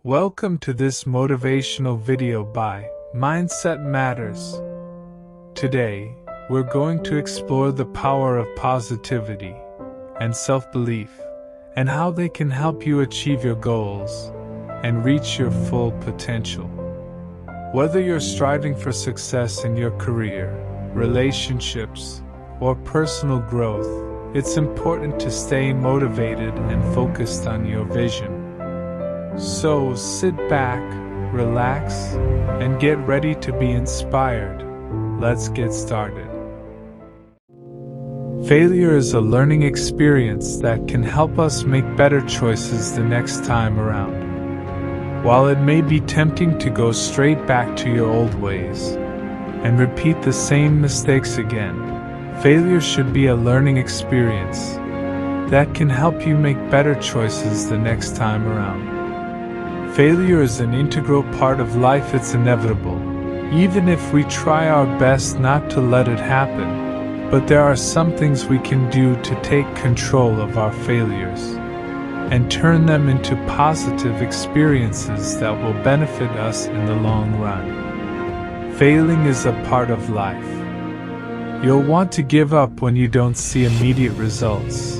Welcome to this motivational video by Mindset Matters. Today, we're going to explore the power of positivity and self-belief and how they can help you achieve your goals and reach your full potential. Whether you're striving for success in your career, relationships, or personal growth, it's important to stay motivated and focused on your vision. So sit back, relax, and get ready to be inspired. Let's get started. Failure is a learning experience that can help us make better choices the next time around. While it may be tempting to go straight back to your old ways and repeat the same mistakes again, failure should be a learning experience that can help you make better choices the next time around. Failure is an integral part of life. It's inevitable, even if we try our best not to let it happen. But there are some things we can do to take control of our failures and turn them into positive experiences that will benefit us in the long run. Failing is a part of life. You'll want to give up when you don't see immediate results,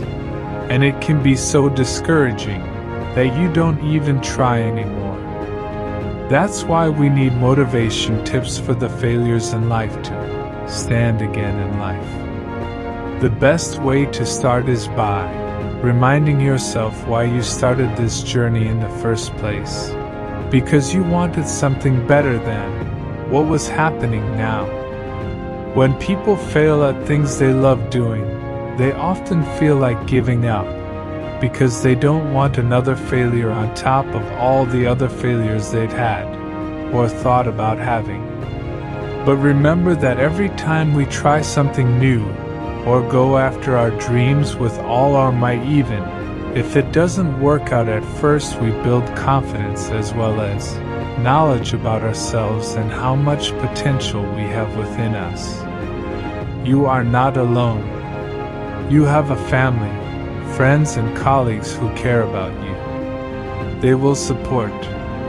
and it can be so discouraging that you don't even try anymore. That's why we need motivation tips for the failures in life to stand again in life. The best way to start is by reminding yourself why you started this journey in the first place. Because you wanted something better than what was happening now. When people fail at things they love doing, they often feel like giving up, because they don't want another failure on top of all the other failures they'd had or thought about having. But remember that every time we try something new or go after our dreams with all our might, even if it doesn't work out at first, we build confidence as well as knowledge about ourselves and how much potential we have within us. You are not alone. You have a family, friends and colleagues who care about you. They will support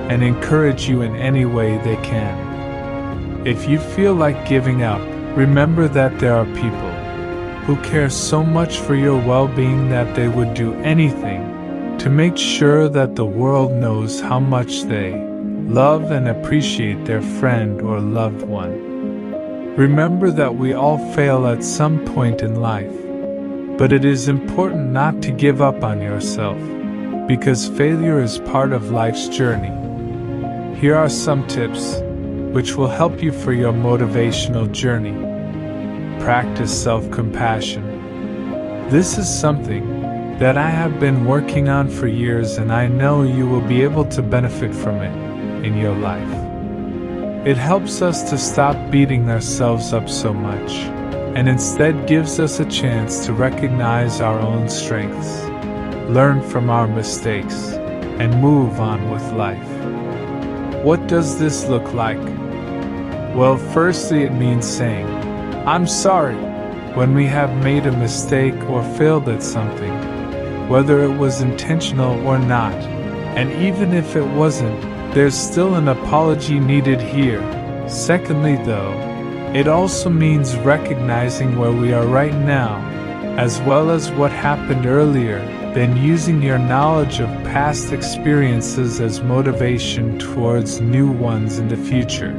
and encourage you in any way they can. If you feel like giving up, remember that there are people who care so much for your well-being that they would do anything to make sure that the world knows how much they love and appreciate their friend or loved one. Remember that we all fail at some point in life. But it is important not to give up on yourself, because failure is part of life's journey. Here are some tips which will help you for your motivational journey. Practice self-compassion. This is something that I have been working on for years, and I know you will be able to benefit from it in your life. It helps us to stop beating ourselves up so much, and instead gives us a chance to recognize our own strengths, learn from our mistakes, and move on with life. What does this look like? Well, firstly, it means saying, "I'm sorry," when we have made a mistake or failed at something, whether it was intentional or not. And even if it wasn't, there's still an apology needed here. Secondly, though, it also means recognizing where we are right now, as well as what happened earlier, then using your knowledge of past experiences as motivation towards new ones in the future.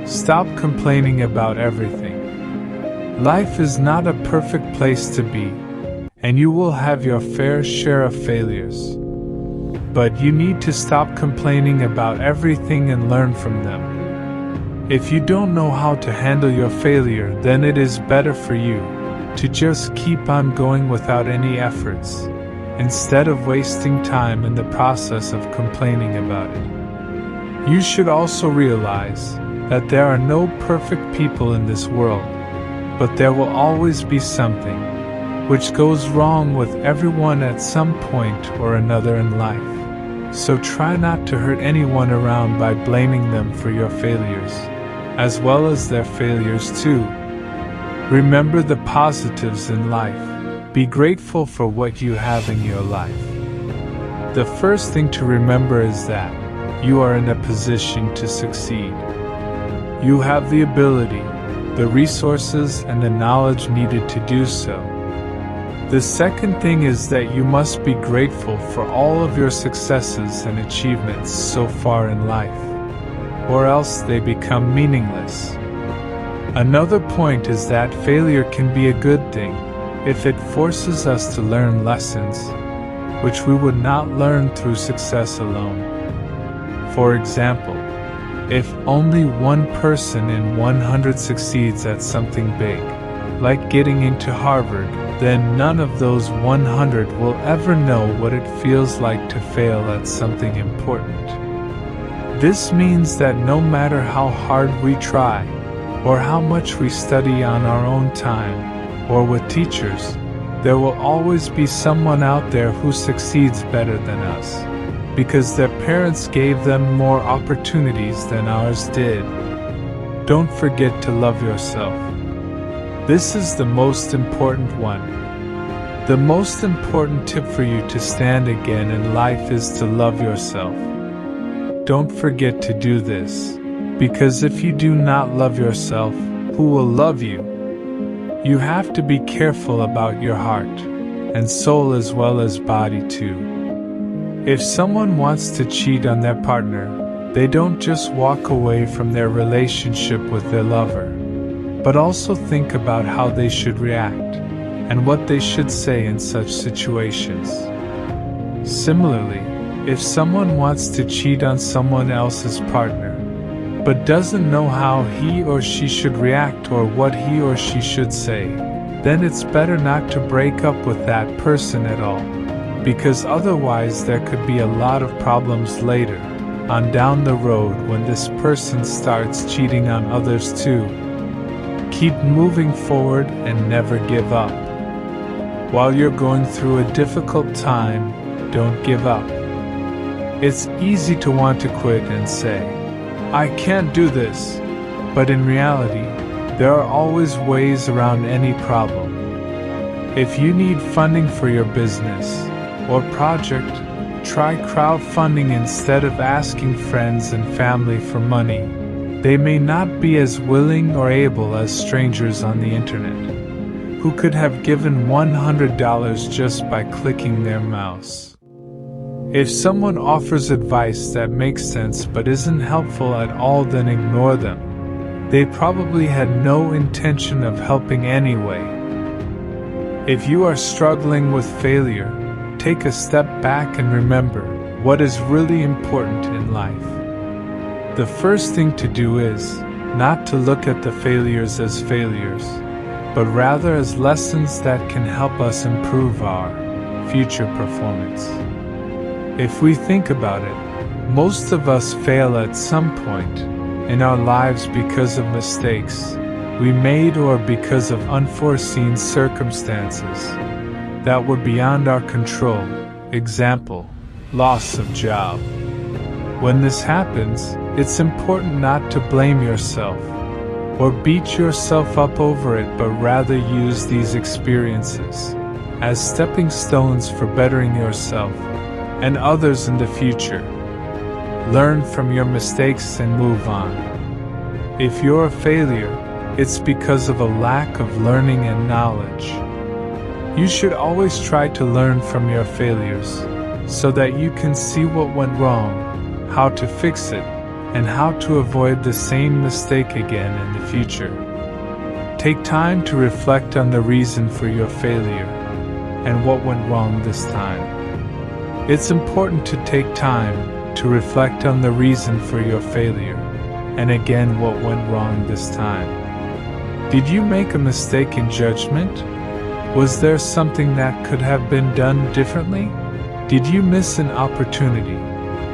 Stop complaining about everything. Life is not a perfect place to be, and you will have your fair share of failures. But you need to stop complaining about everything and learn from them. If you don't know how to handle your failure, then it is better for you to just keep on going without any efforts, instead of wasting time in the process of complaining about it. You should also realize that there are no perfect people in this world, but there will always be something which goes wrong with everyone at some point or another in life. So try not to hurt anyone around by blaming them for your failures, as well as their failures too. Remember the positives in life. Be grateful for what you have in your life. The first thing to remember is that you are in a position to succeed. You have the ability, the resources, and the knowledge needed to do so. The second thing is that you must be grateful for all of your successes and achievements so far in life, or else they become meaningless. Another point is that failure can be a good thing if it forces us to learn lessons, which we would not learn through success alone. For example, if only one person in 100 succeeds at something big, like getting into Harvard, then none of those 100 will ever know what it feels like to fail at something important. This means that no matter how hard we try, or how much we study on our own time, or with teachers, there will always be someone out there who succeeds better than us, because their parents gave them more opportunities than ours did. Don't forget to love yourself. This is the most important one. The most important tip for you to stand again in life is to love yourself. Don't forget to do this, because if you do not love yourself, who will love you? You have to be careful about your heart and soul as well as body too. If someone wants to cheat on their partner, they don't just walk away from their relationship with their lover, but also think about how they should react and what they should say in such situations. Similarly, if someone wants to cheat on someone else's partner, but doesn't know how he or she should react or what he or she should say, then it's better not to break up with that person at all, because otherwise there could be a lot of problems later on down the road when this person starts cheating on others too. Keep moving forward and never give up. While you're going through a difficult time, don't give up. It's easy to want to quit and say, "I can't do this," but in reality, there are always ways around any problem. If you need funding for your business or project, try crowdfunding instead of asking friends and family for money. They may not be as willing or able as strangers on the internet, who could have given $100 just by clicking their mouse. If someone offers advice that makes sense but isn't helpful at all, then ignore them. They probably had no intention of helping anyway. If you are struggling with failure, take a step back and remember what is really important in life. The first thing to do is not to look at the failures as failures, but rather as lessons that can help us improve our future performance. If we think about it, most of us fail at some point in our lives because of mistakes we made or because of unforeseen circumstances that were beyond our control. Example, loss of job. When this happens, it's important not to blame yourself or beat yourself up over it, but rather use these experiences as stepping stones for bettering yourself and others in the future. Learn from your mistakes and move on. If you're a failure, it's because of a lack of learning and knowledge. You should always try to learn from your failures so that you can see what went wrong, how to fix it, and how to avoid the same mistake again in the future. Take time to reflect on the reason for your failure and what went wrong this time. It's important to take time to reflect on the reason for your failure and again what went wrong this time. Did you make a mistake in judgment? Was there something that could have been done differently? Did you miss an opportunity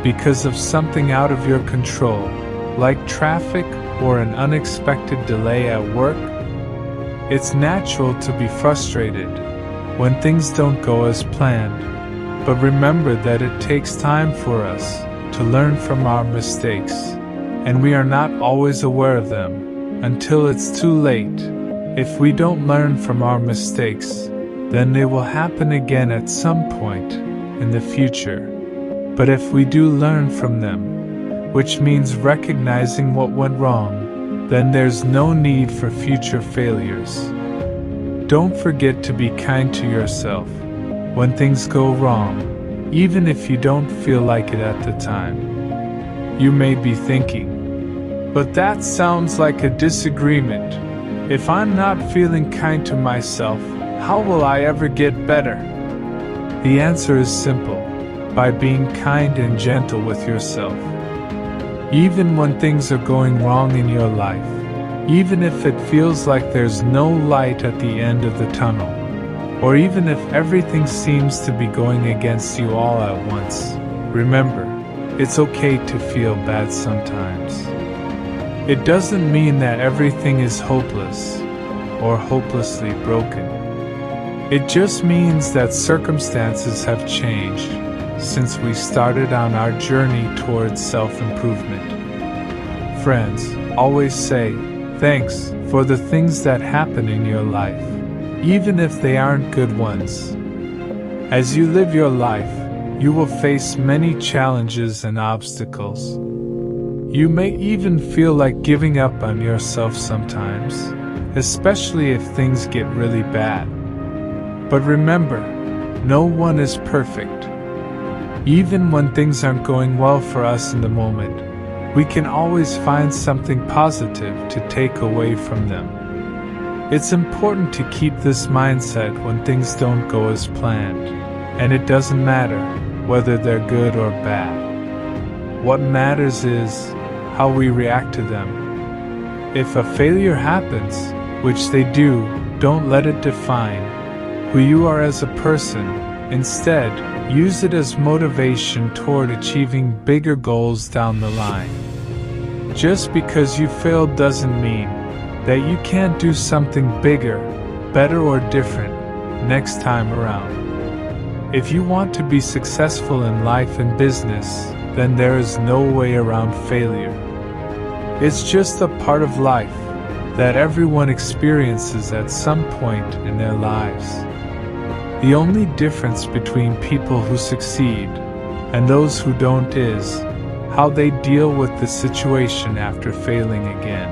because of something out of your control, like traffic or an unexpected delay at work? It's natural to be frustrated when things don't go as planned, but remember that it takes time for us to learn from our mistakes, and we are not always aware of them until it's too late. If we don't learn from our mistakes, then they will happen again at some point in the future, But if we do learn from them, which means recognizing what went wrong, then there's no need for future failures. Don't forget to be kind to yourself when things go wrong, even if you don't feel like it at the time. You may be thinking, but that sounds like a disagreement. If I'm not feeling kind to myself, how will I ever get better? The answer is simple: by being kind and gentle with yourself. Even when things are going wrong in your life, even if it feels like there's no light at the end of the tunnel, or even if everything seems to be going against you all at once, remember, it's okay to feel bad sometimes. It doesn't mean that everything is hopeless or hopelessly broken. It just means that circumstances have changed since we started on our journey towards self-improvement. Friends, always say thanks for the things that happen in your life, even if they aren't good ones. As you live your life, you will face many challenges and obstacles. You may even feel like giving up on yourself sometimes, especially if things get really bad. But remember, no one is perfect. Even when things aren't going well for us in the moment, we can always find something positive to take away from them. It's important to keep this mindset when things don't go as planned, and it doesn't matter whether they're good or bad. What matters is how we react to them. If a failure happens, which they do, don't let it define who you are as a person. Instead, use it as motivation toward achieving bigger goals down the line. Just because you failed doesn't mean that you can't do something bigger, better, or different next time around. If you want to be successful in life and business, then there is no way around failure. It's just a part of life that everyone experiences at some point in their lives. The only difference between people who succeed and those who don't is how they deal with the situation after failing again.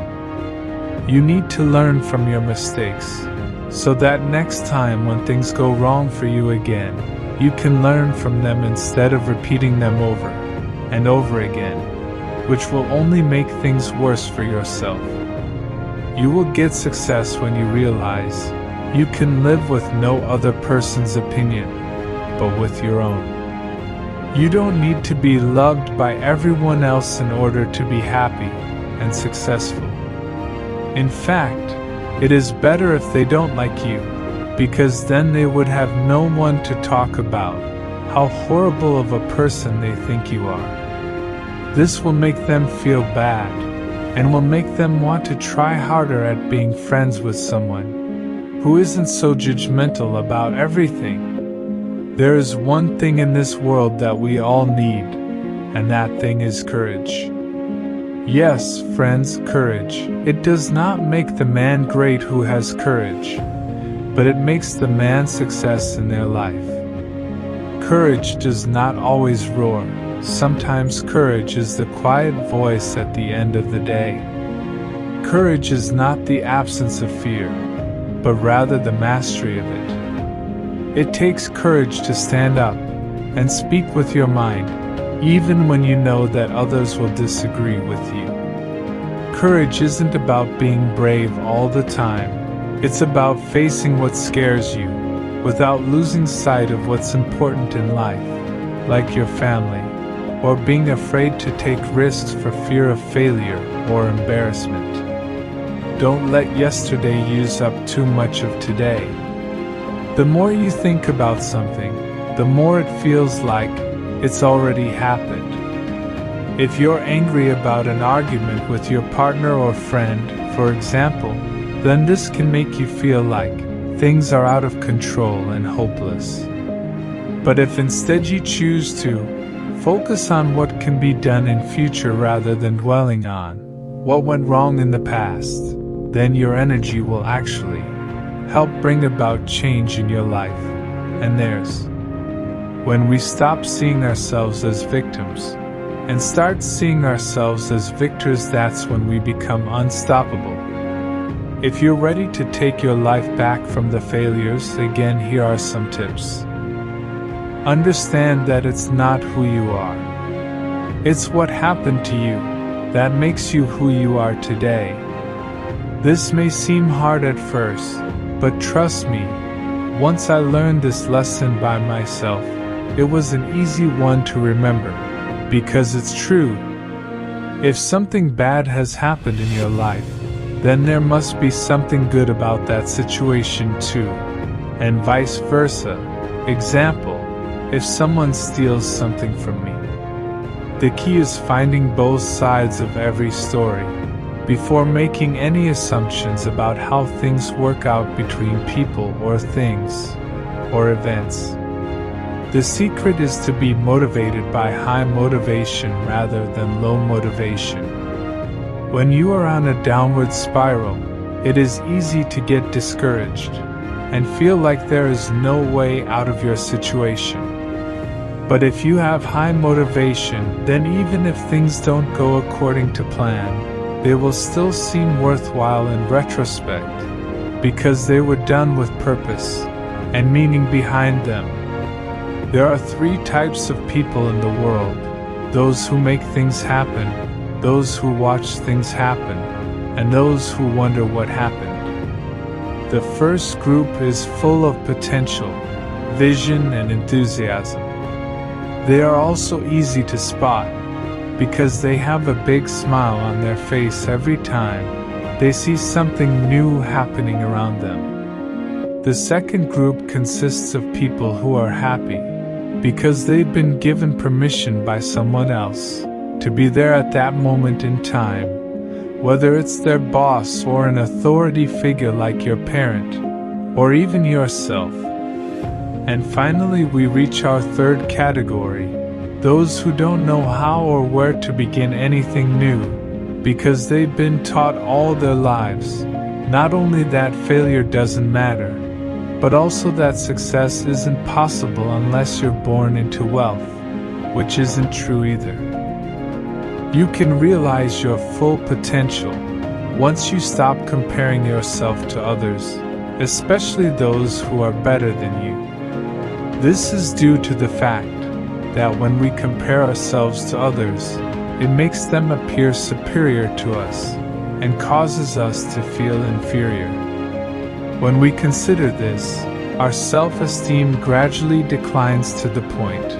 You need to learn from your mistakes, so that next time when things go wrong for you again, you can learn from them instead of repeating them over and over again, which will only make things worse for yourself. You will get success when you realize you can live with no other person's opinion, but with your own. You don't need to be loved by everyone else in order to be happy and successful. In fact, it is better if they don't like you, because then they would have no one to talk about how horrible of a person they think you are. This will make them feel bad, and will make them want to try harder at being friends with someone who isn't so judgmental about everything. There is one thing in this world that we all need, and that thing is courage. Yes, friends, courage. It does not make the man great who has courage, but it makes the man success in their life. Courage does not always roar. Sometimes courage is the quiet voice at the end of the day. Courage is not the absence of fear, but rather the mastery of it. It takes courage to stand up and speak with your mind, even when you know that others will disagree with you. Courage isn't about being brave all the time. It's about facing what scares you, without losing sight of what's important in life, like your family, or being afraid to take risks for fear of failure or embarrassment. Don't let yesterday use up too much of today. The more you think about something, the more it feels like it's already happened. If you're angry about an argument with your partner or friend, for example, then this can make you feel like things are out of control and hopeless. But if instead you choose to focus on what can be done in future rather than dwelling on what went wrong in the past, then your energy will actually help bring about change in your life and theirs. When we stop seeing ourselves as victims and start seeing ourselves as victors, that's when we become unstoppable. If you're ready to take your life back from the failures, again, here are some tips. Understand that it's not who you are. It's what happened to you that makes you who you are today. This may seem hard at first, but trust me, once I learned this lesson by myself, it was an easy one to remember, because it's true. If something bad has happened in your life, then there must be something good about that situation too, and vice versa. Example, if someone steals something from me. The key is finding both sides of every story before making any assumptions about how things work out between people or things or events. The secret is to be motivated by high motivation rather than low motivation. When you are on a downward spiral, it is easy to get discouraged and feel like there is no way out of your situation. But if you have high motivation, then even if things don't go according to plan, they will still seem worthwhile in retrospect, because they were done with purpose and meaning behind them. There are 3 types of people in the world: those who make things happen, those who watch things happen, and those who wonder what happened. The first group is full of potential, vision, and enthusiasm. They are also easy to spot, because they have a big smile on their face every time they see something new happening around them. The second group consists of people who are happy, because they've been given permission by someone else to be there at that moment in time, whether it's their boss or an authority figure like your parent, or even yourself. And finally, we reach our third category, those who don't know how or where to begin anything new, because they've been taught all their lives, not only that failure doesn't matter, but also that success isn't possible unless you're born into wealth, which isn't true either. You can realize your full potential once you stop comparing yourself to others, especially those who are better than you. This is due to the fact that when we compare ourselves to others, it makes them appear superior to us and causes us to feel inferior. When we consider this, our self-esteem gradually declines to the point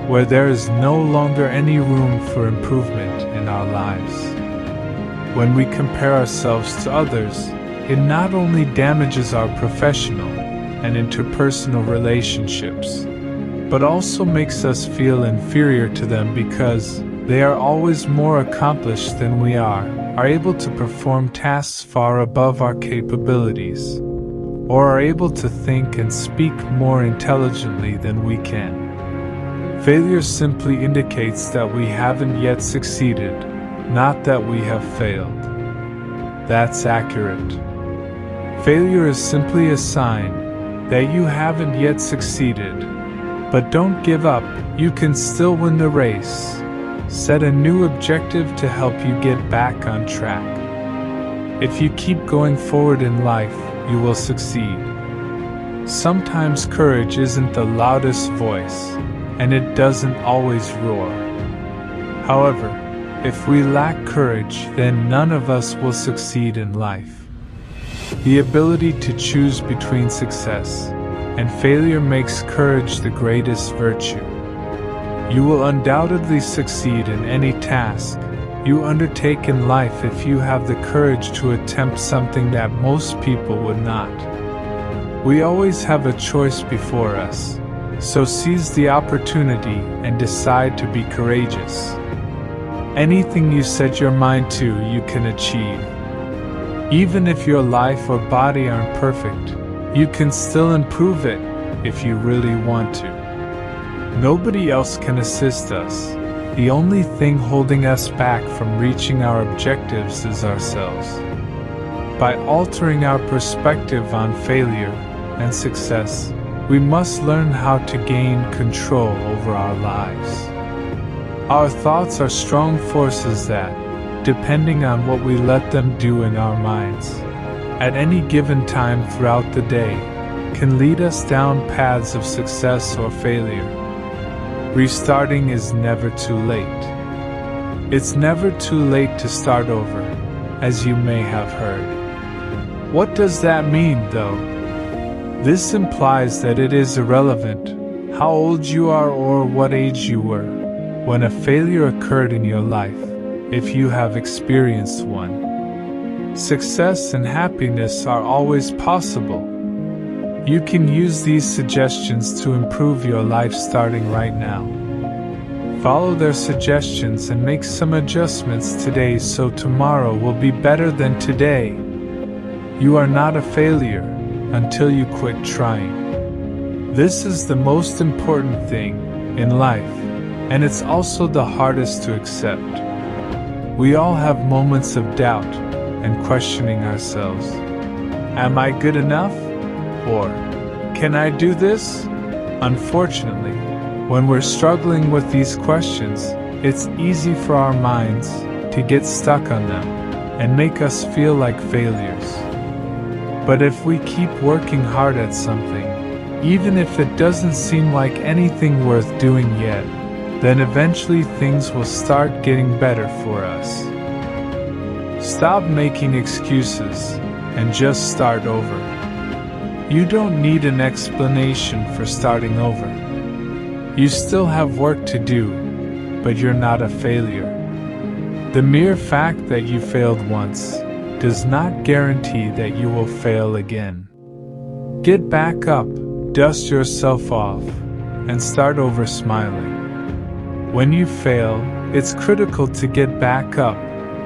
where there is no longer any room for improvement in our lives. When we compare ourselves to others, it not only damages our professional and interpersonal relationships, but also makes us feel inferior to them because they are always more accomplished than we are able to perform tasks far above our capabilities, or are able to think and speak more intelligently than we can. Failure simply indicates that we haven't yet succeeded, not that we have failed. That's accurate. Failure is simply a sign that you haven't yet succeeded. But don't give up, you can still win the race. Set a new objective to help you get back on track. If you keep going forward in life, you will succeed. Sometimes courage isn't the loudest voice, and it doesn't always roar. However, if we lack courage, then none of us will succeed in life. The ability to choose between success and failure makes courage the greatest virtue. You will undoubtedly succeed in any task you undertake in life if you have the courage to attempt something that most people would not. We always have a choice before us, so seize the opportunity and decide to be courageous. Anything you set your mind to, you can achieve. Even if your life or body aren't perfect, you can still improve it if you really want to. Nobody else can assist us. The only thing holding us back from reaching our objectives is ourselves. By altering our perspective on failure and success, we must learn how to gain control over our lives. Our thoughts are strong forces that, depending on what we let them do in our minds, at any given time throughout the day, can lead us down paths of success or failure. Restarting is never too late. It's never too late to start over, as you may have heard. What does that mean, though? This implies that it is irrelevant how old you are or what age you were when a failure occurred in your life, if you have experienced one. Success and happiness are always possible. You can use these suggestions to improve your life starting right now. Follow their suggestions and make some adjustments today so tomorrow will be better than today. You are not a failure until you quit trying. This is the most important thing in life, and it's also the hardest to accept. We all have moments of doubt and questioning ourselves. Am I good enough? Or, can I do this? Unfortunately, when we're struggling with these questions, it's easy for our minds to get stuck on them and make us feel like failures. But if we keep working hard at something, even if it doesn't seem like anything worth doing yet, then eventually things will start getting better for us. Stop making excuses and just start over. You don't need an explanation for starting over. You still have work to do, but you're not a failure. The mere fact that you failed once does not guarantee that you will fail again. Get back up, dust yourself off, and start over smiling. When you fail, it's critical to get back up,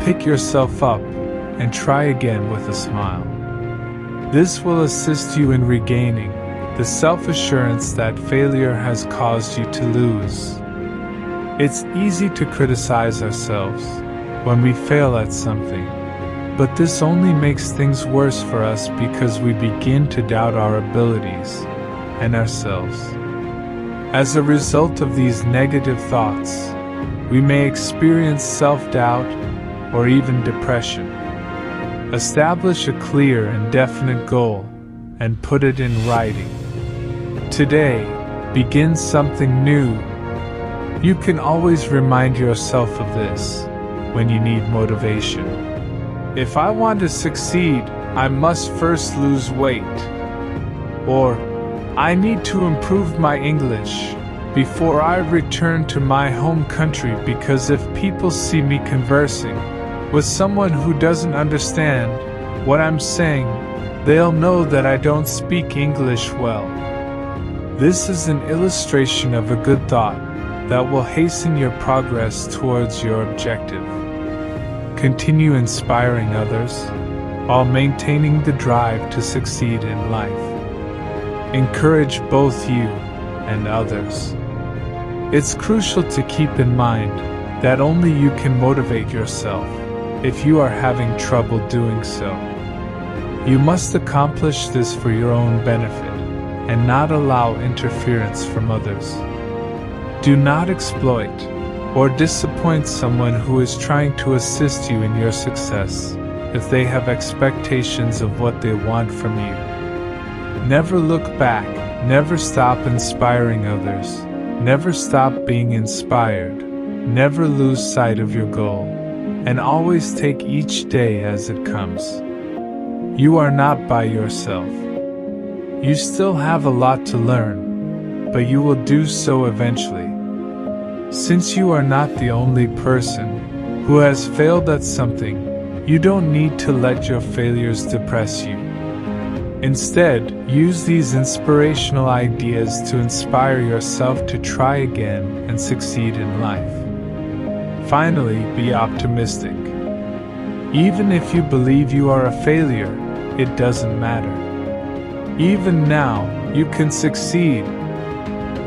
pick yourself up, and try again with a smile. This will assist you in regaining the self-assurance that failure has caused you to lose. It's easy to criticize ourselves when we fail at something, but this only makes things worse for us because we begin to doubt our abilities and ourselves. As a result of these negative thoughts, we may experience self-doubt or even depression. Establish a clear and definite goal and put it in writing. Today, begin something new. You can always remind yourself of this when you need motivation. If I want to succeed, I must first lose weight. Or, I need to improve my English before I return to my home country, because if people see me conversing with someone who doesn't understand what I'm saying, they'll know that I don't speak English well. This is an illustration of a good thought that will hasten your progress towards your objective. Continue inspiring others while maintaining the drive to succeed in life. Encourage both you and others. It's crucial to keep in mind that only you can motivate yourself if you are having trouble doing so. You must accomplish this for your own benefit and not allow interference from others. Do not exploit or disappoint someone who is trying to assist you in your success if they have expectations of what they want from you. Never look back, never stop inspiring others, never stop being inspired, never lose sight of your goal, and always take each day as it comes. You are not by yourself. You still have a lot to learn, but you will do so eventually. Since you are not the only person who has failed at something, you don't need to let your failures depress you. Instead, use these inspirational ideas to inspire yourself to try again and succeed in life. Finally, be optimistic. Even if you believe you are a failure, it doesn't matter. Even now, you can succeed.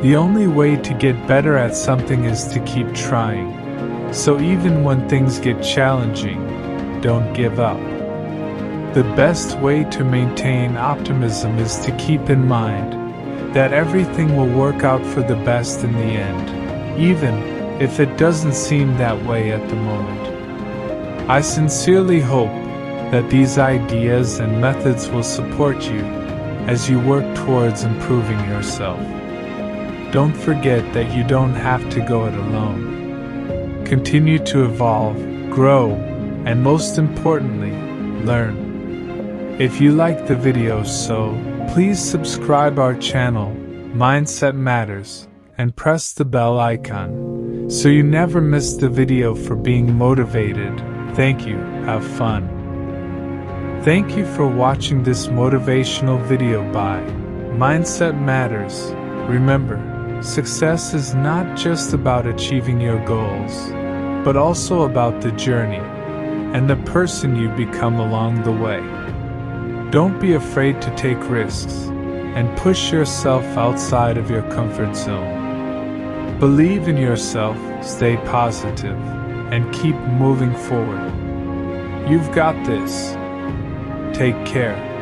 The only way to get better at something is to keep trying. So even when things get challenging, don't give up. The best way to maintain optimism is to keep in mind that everything will work out for the best in the end, even if it doesn't seem that way at the moment. I sincerely hope that these ideas and methods will support you as you work towards improving yourself. Don't forget that you don't have to go it alone. Continue to evolve, grow, and most importantly, learn. If you liked the video, please subscribe our channel, Mindset Matters, and press the bell icon so you never miss the video for being motivated. Thank you, have fun. Thank you for watching this motivational video by Mindset Matters. Remember, success is not just about achieving your goals, but also about the journey and the person you become along the way. Don't be afraid to take risks and push yourself outside of your comfort zone. Believe in yourself, stay positive, and keep moving forward. You've got this. Take care.